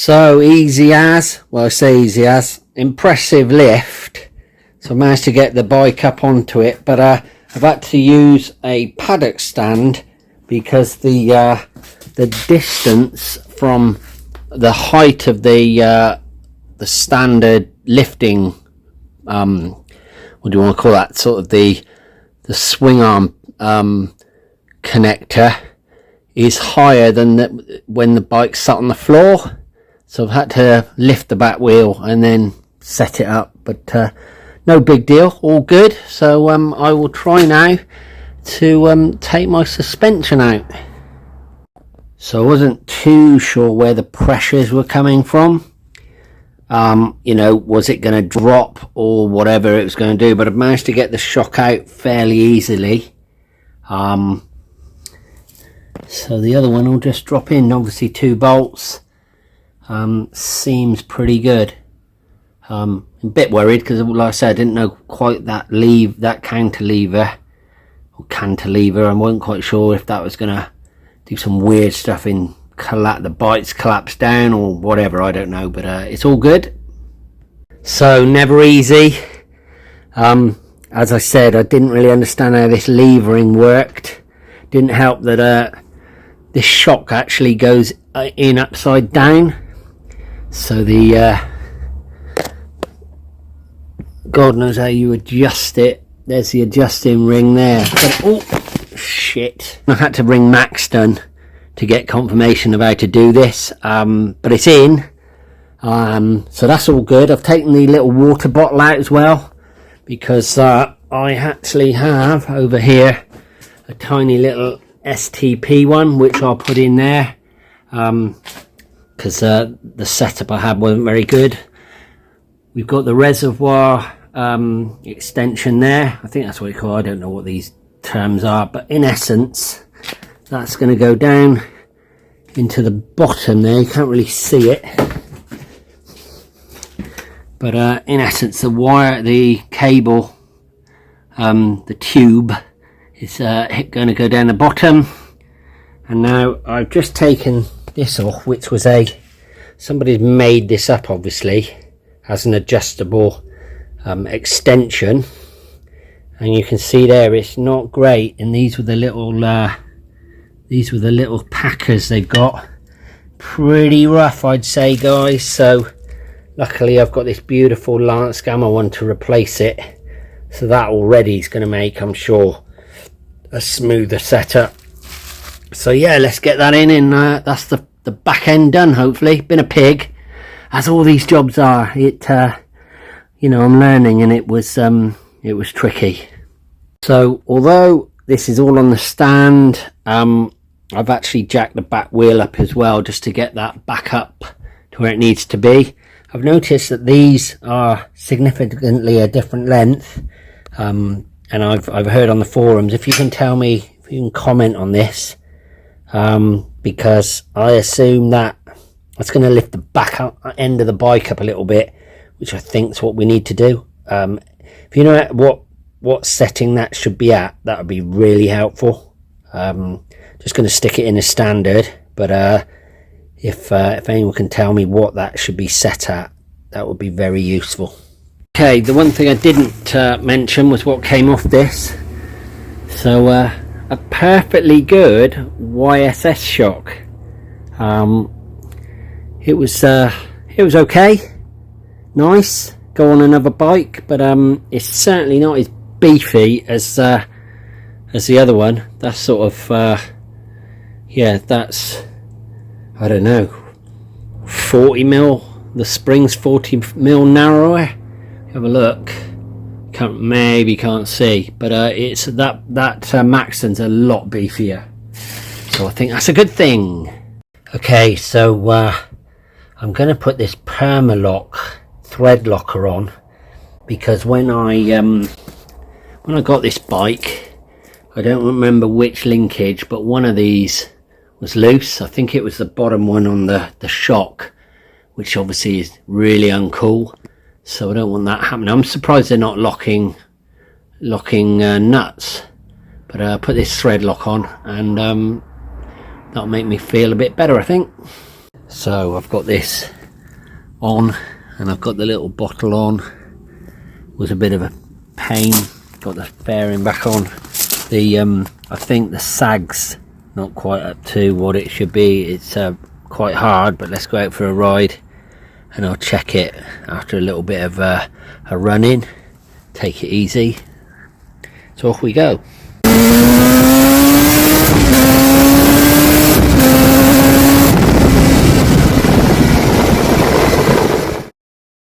So easy as, well I say easy as, impressive lift. So I managed to get the bike up onto it, but I've had to use a paddock stand because the distance from the height of the standard lifting, what do you want to call that, sort of the swing arm connector is higher than when the bike's sat on the floor. So I've had to lift the back wheel and then set it up, but no big deal, all good. So I will try now to take my suspension out. So I wasn't too sure where the pressures were coming from. You know, was it going to drop or whatever it was going to do, but I've managed to get the shock out fairly easily. So the other one will just drop in, obviously 2 bolts. Seems pretty good. I'm a bit worried because, like I said, I didn't know quite that cantilever. I wasn't quite sure if that was going to do some weird stuff in the bikes collapse down or whatever, I don't know, but it's all good. So never easy. As I said, I didn't really understand how this levering worked. Didn't help that this shock actually goes in upside down, so the God knows how you adjust it. There's the adjusting ring there, but oh shit, I had to ring Maxton to get confirmation of how to do this, but it's in, so that's all good. I've taken the little water bottle out as well, because I actually have over here a tiny little STP one which I'll put in there, because the setup I had wasn't very good. We've got the reservoir extension there, I think that's what you call it. I don't know what these terms are, but in essence that's going to go down into the bottom there. You can't really see it, but in essence the cable, the tube is going to go down the bottom. And now I've just taken this off, which was somebody's made this up obviously as an adjustable extension, and you can see there it's not great, and these were the little packers they've got. Pretty rough, I'd say, guys. So luckily I've got this beautiful Lance Gamma one to replace it, so that already is going to make, I'm sure, a smoother setup. So yeah, let's get that in, and that's the back end done, hopefully. Been a pig, as all these jobs are. It you know, I'm learning, and it was tricky. So although this is all on the stand, I've actually jacked the back wheel up as well, just to get that back up to where it needs to be. I've noticed that these are significantly a different length, and I've heard on the forums, if you can tell me, if you can comment on this, because I assume that that's going to lift the back end of the bike up a little bit, which I think is what we need to do. If you know what setting that should be at, that would be really helpful. Just going to stick it in as standard, but if anyone can tell me what that should be set at, that would be very useful. Okay, the one thing I didn't mention was what came off this. So a perfectly good YSS shock. It was okay, nice, go on another bike, but it's certainly not as beefy as the other one. That's sort of yeah, that's, I don't know, 40 mil, the spring's 40 mil narrower. Have a look, can't see, but it's that Maxton's a lot beefier, so I think that's a good thing. Okay, so I'm going to put this Permalock thread locker on, because when I got this bike, I don't remember which linkage, but one of these was loose. I think it was the bottom one on the shock, which obviously is really uncool, so I don't want that happening. I'm surprised they're not locking nuts, but I put this thread lock on, and that'll make me feel a bit better, I think. So I've got this on, and I've got the little bottle on. Was a bit of a pain. Got the fairing back on. The I think the sag's not quite up to what it should be. It's quite hard, but let's go out for a ride and I'll check it after a little bit of a run in. Take it easy. So off we go.